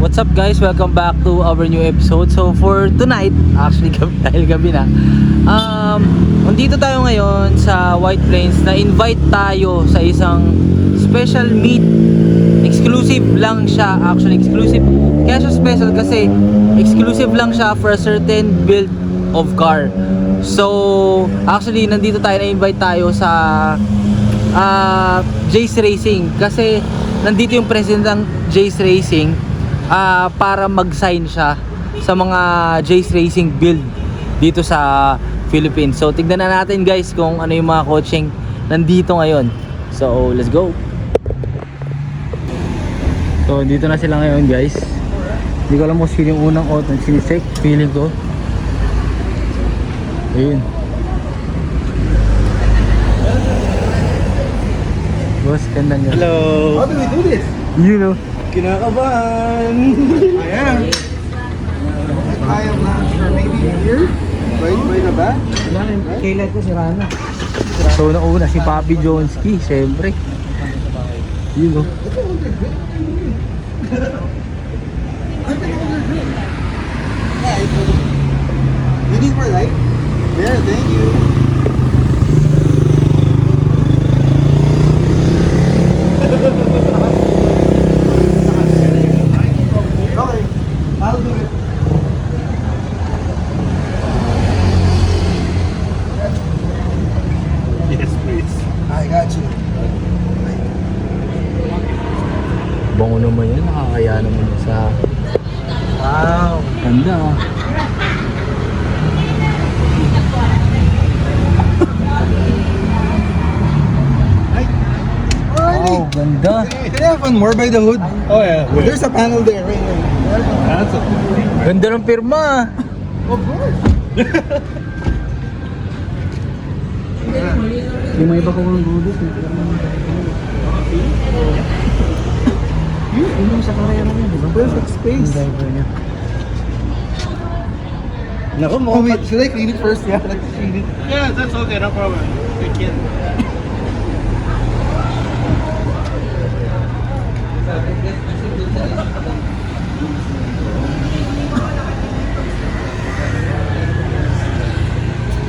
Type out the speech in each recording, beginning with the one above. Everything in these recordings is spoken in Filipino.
What's up guys? Welcome back to our new episode. So for tonight, actually dahil gabi na, nandito tayo ngayon sa White Plains. Na-invite tayo sa isang special meet. Exclusive lang siya, actually exclusive. Kaya siya special kasi exclusive lang siya for a certain build of car. So actually nandito tayo, na-invite tayo sa Jace Racing kasi nandito yung president ng Jace Racing para mag-sign siya sa mga Jace Racing build dito sa Philippines. So tignan na natin guys kung ano yung mga coaching nandito ngayon. So let's go. So dito na sila ngayon guys. Hindi ko alam kung sino yung unang auto sinisek. Feeling ko ayun. Boss, ganda nga. Hello! How do we do this? You know. Kinakabahan! I am! I am not sure, maybe here? Right by the back? Kailan ko si Rana. So nauna si Papi Jonski, syempre. You know. You need more light? There, thank you. Okay, I'll do it. Yes, please. I got you. Bango naman yan, nakakaya naman yan sa... Wow. Ganda ah. Wow, ganda. Can I have one more by the hood? Oh yeah. There's a panel there, right there. That's a... Ganda ng pirma. Of course. Yung may iba ko ng gudot. Yung sa karera niya, di ba? Perfect space. Yung driver niya. Naku, oh wait, should I clean it first? Yeah, let's clean it. Yeah, that's okay, no problem. We can.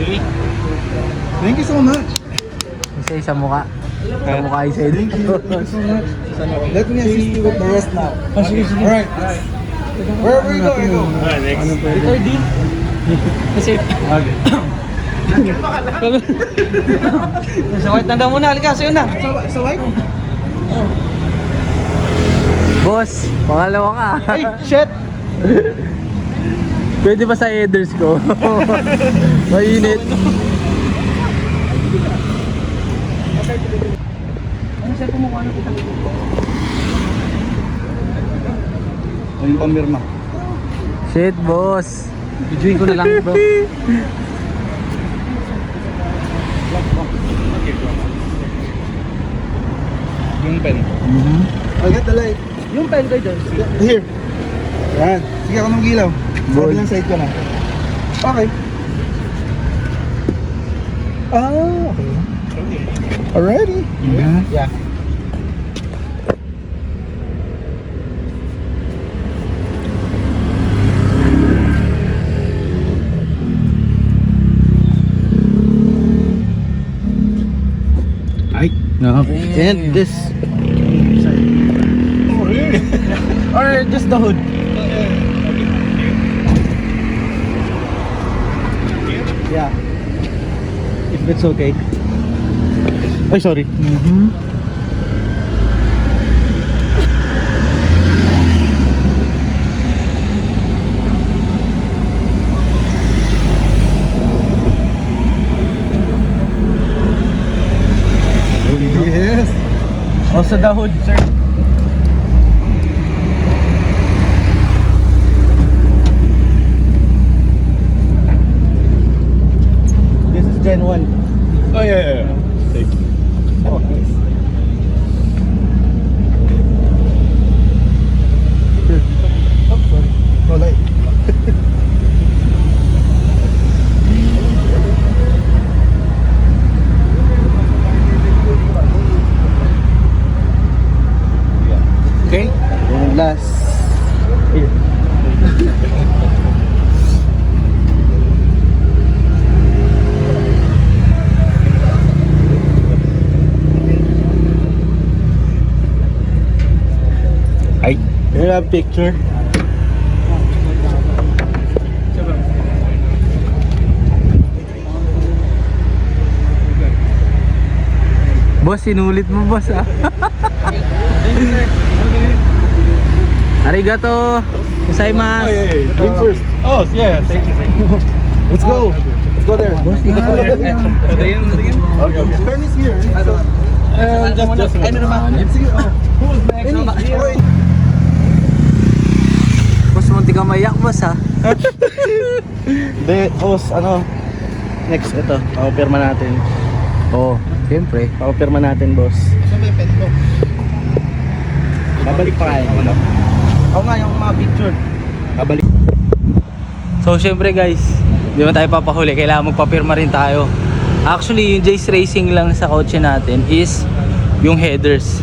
Okay. Thank you so much. Isa-isa mukha. Sa mukha isa-isa. Thank you so much. Let me assist you with the rest now. Alright. Wherever you go, I go. Alright, next. Record din. Kasi... Okay. Sa white na daw muna, halika, sa'yo na. Sa white? Boss, pangalawa ka. Ay, shit! Pwede ba sa headers ko? Mainit. Ano sa'yo kumukuha na kita? Ayun pamirma. Shit, boss. Videoin ko na lang, bro. Yung pen. I'll get the light. Yung pen ko dyan. Here. Yan. Sige ako ng gilaw. Sa kabilang side ko na. Okay. Okay. Alrighty. Yeah. No. And this. Or just the hood. Yeah. If it's okay. Ay, sorry. Yes. Also the hood, sir. This is Gen 1. Oh, yeah. Thank you. Oh, nice. Oh, sorry. No light. Okay? And last. Ay, you have picture? Boss, sinulit mo boss ah. Arigato gozaimasu. Drink first. Oh, yeah, thank you. Let's go. Let's go there. Okay, okay. Turn is here. Just Ano naman? Sige, oh. Who's next? Boss, munti ka maiyak boss ah. Hindi, boss, ano? Next, ito. Papapirma natin. Oo, siyempre. Papapirma natin, boss. Saan may pen ko? Babalik pa kayo. Oo nga, yung mga picture. Babalik. So syempre guys, di ba tayo papahuli, kailangan magpapirma rin tayo. Actually, yung Jace Racing lang sa kotse natin is yung headers.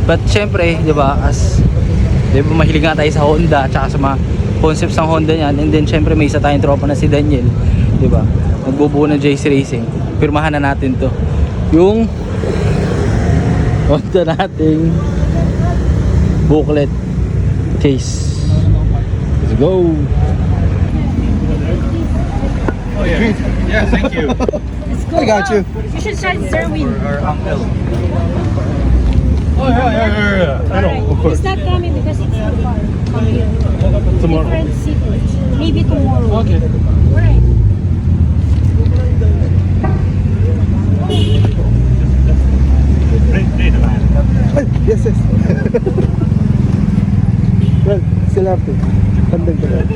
But syempre, di ba, di ba mahilig nga tayo sa Honda at saka sa mga concepts ng Honda niyan. And then syempre may isa tayong tropa na si Daniel, di ba? Magbubuo ng Jace Racing. Pirmahan na natin to. Yung Honda nating booklet case. Let's go! Oh, yeah. Yeah, thank you. Let's go. I got you. You should try Zerwin. Our uncle. Oh, yeah. I know, of course. He's not coming because it's too far from here. Tomorrow. Different cities. Maybe tomorrow. Okay. Right. Ay, yes. Well, still have to. Pandang ka lang.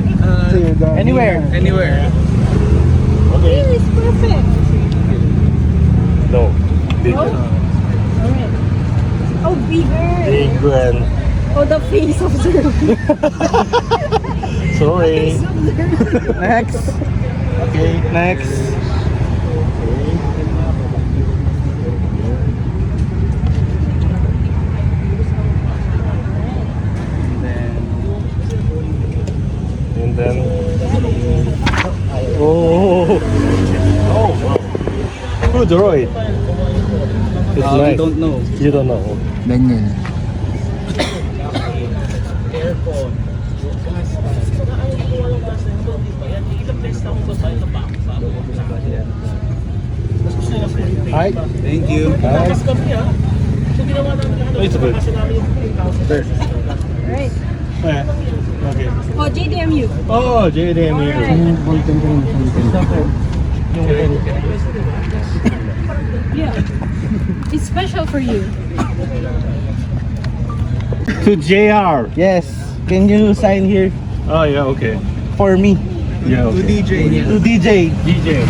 So you're done. Anywhere. Here is perfect. No. Big. Oh? Alright. Oh, bigger. Big one. Oh, the face of Zerwin. Sorry. Face of Zerwin. Next. Okay, next. And then. Oh. Oh, wow. Good droid. It's nice. Don't know. You don't know. Daniel. Hi. Thank you. Nice. It's good. Right. Yeah. Okay. Oh, JDMU. Oh, JDM. Yeah. It's special for you. To JR. Yes. Can you sign here Oh, yeah, okay. for me? Yeah, okay. DJ. To DJ. DJ.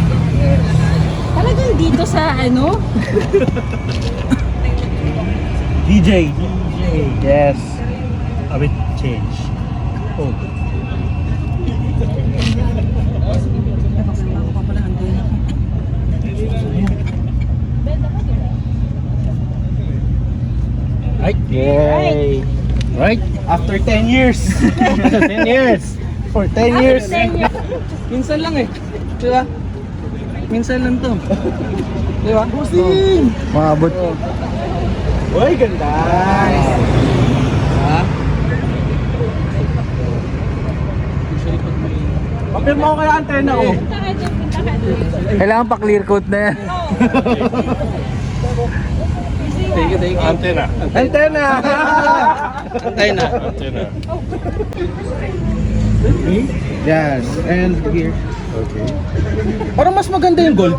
Talagang dito sa ano? DJ. Yes. A bit change. Oh. Right. Yay. Right? After 10 years. 10 years. For 10 years. Minsan lang eh. Diba? Minsan lang to. Diba? Bossing. Maabot. Uy, ganda. Ha? Papirma ko kaya antena ko. Punta ka dyan, punta ka dyan. Kailangan pa clear coat na yan. Thank you. Antenna. Antena. Antena. Antenna. Yes. And here. Okay. Parang mas maganda yung gold.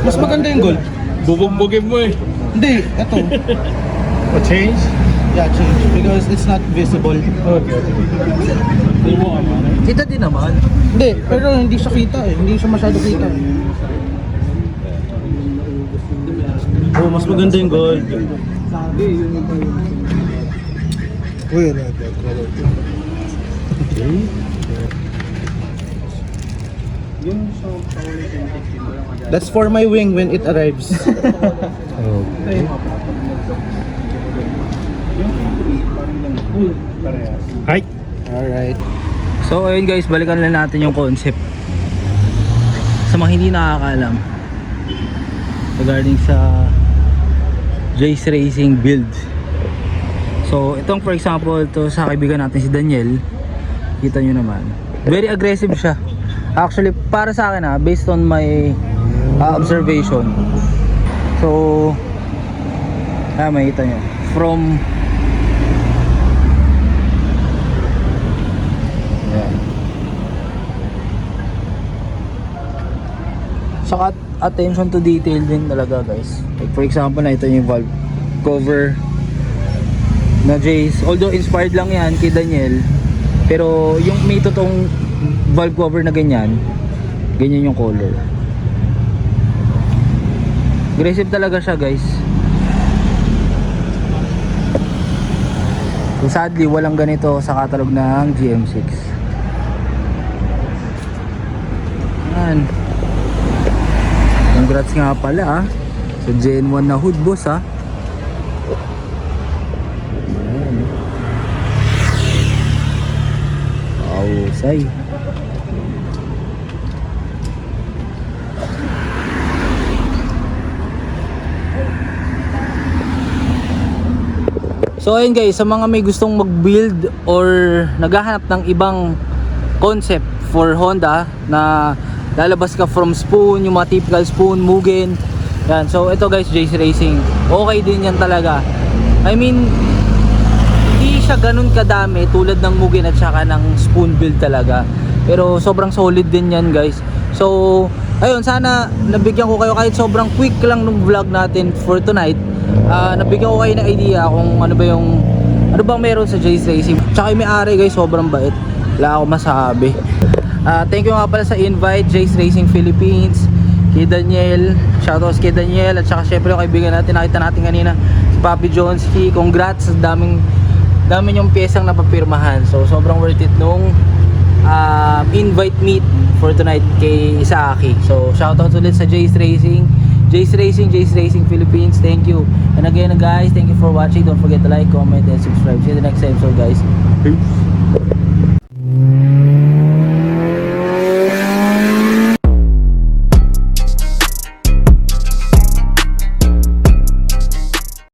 Mas maganda yung gold. Bubugbugin mo eh. Hindi, ito. O change? Yeah, change. Because it's not visible. Okay. Kita din naman. Hindi, pero hindi siya kita eh. Hindi siya masyado kita eh. Oh, mas maganda yung gold. Uy, that's for my wing when it arrives. Okay. Hi. Alright. So ayun guys, balikan lang natin yung concept. Sa mga hindi nakakaalam regarding sa Jace Racing build. So itong for example, to sa kaibigan natin si Daniel, kita nyo naman, very aggressive siya. Actually para sa akin based on my observation. So makita nyo from saka attention to detail din talaga guys. Like for example na ito yung valve cover na Jace, although inspired lang yan kay Daniel, pero yung may totoong valve cover na ganyan yung color. Aggressive talaga siya guys. So sadly walang ganito sa catalog ng GM6. Yan. Congrats nga pala sa Gen 1 na hood boss Ayan. Awusay. So ayun guys, sa mga may gustong mag-build or naghahanap ng ibang concept for Honda na lalabas ka from spoon, yung mga typical spoon, Mugen. Yan. So ito guys, Jace Racing. Okay din yan talaga. I mean, hindi siya ganun kadami tulad ng Mugen at saka ng spoon build talaga. Pero sobrang solid din yan guys. So ayun, sana nabigyan ko kayo kahit sobrang quick lang nung vlog natin for tonight. Nabigyan ko kayo ng idea kung ano bang meron sa Jace Racing. Tsaka yung may-ari guys, sobrang bait. Wala ako masabi. Thank you nga pala sa invite, Jace Racing Philippines, kay Daniel, shoutouts kay Daniel, at saka syempre yung kaibigan natin, nakita natin kanina, si Papi Johnski. Congrats sa daming yung piyesang napapirmahan. So sobrang worth it nung invite meet for tonight kay Isaaki. So shoutouts ulit sa Jace Racing Philippines. Thank you. And again guys, thank you for watching. Don't forget to like, comment, and subscribe. See you in the next episode guys. Peace.